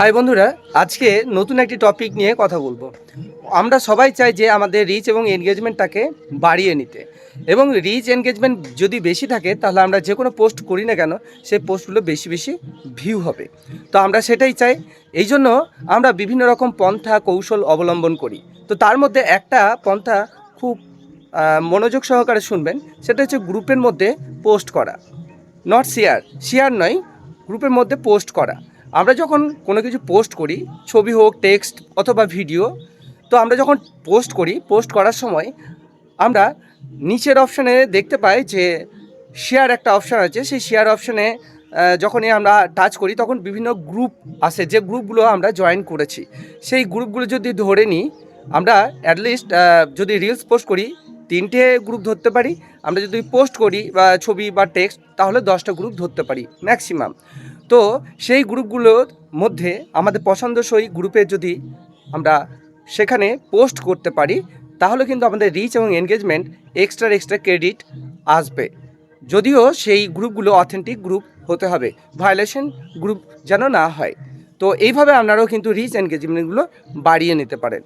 High বন্ধুরা, আজকে নতুন একটি টপিক নিয়ে কথা বলবো। আমরা সবাই চাই যে আমাদের রিচ এবং এনগেজমেন্টটাকে বাড়িয়ে নিতে, এবং রিচ এনগেজমেন্ট যদি বেশি থাকে তাহলে আমরা যে কোনো পোস্ট করি না কেন সেই পোস্টগুলো বেশি বেশি ভিউ হবে। তো আমরা সেটাই চাই, এই জন্য আমরা বিভিন্ন রকম পন্থা কৌশল অবলম্বন করি। তো তার মধ্যে একটা পন্থা খুব মনোযোগ সহকারে শুনবেন, সেটা হচ্ছে গ্রুপের মধ্যে পোস্ট করা। নট শেয়ার নয়, গ্রুপের মধ্যে পোস্ট করা। আমরা যখন কোনো কিছু পোস্ট করি, ছবি হোক, টেক্সট অথবা ভিডিও, তো আমরা যখন পোস্ট করার সময় আমরা নিচের অপশানে দেখতে পাই যে শেয়ার একটা অপশান আছে। সেই শেয়ার অপশানে যখনই আমরা টাচ করি তখন বিভিন্ন গ্রুপ আসে, যে গ্রুপগুলো আমরা জয়েন করেছি। সেই গ্রুপগুলো যদি ধরে নিই, আমরা অ্যাটলিস্ট যদি রিলস পোস্ট করি 3টে গ্রুপ ধরতে পারি। আমরা যদি পোস্ট করি বা ছবি বা টেক্সট, তাহলে 10টা গ্রুপ ধরতে পারি ম্যাক্সিমাম। তো সেই গ্রুপগুলোর মধ্যে আমাদের পছন্দসই গ্রুপে যদি আমরা সেখানে পোস্ট করতে পারি, তাহলে কিন্তু আমাদের রিচ এবং এনগেজমেন্ট এক্সট্রা ক্রেডিট আসবে। যদিও সেই গ্রুপগুলো অথেন্টিক গ্রুপ হতে হবে, ভায়োলেশন গ্রুপ যেন না হয়। তো এইভাবে আপনারাও কিন্তু রিচ এনগেজমেন্টগুলো বাড়িয়ে নিতে পারেন।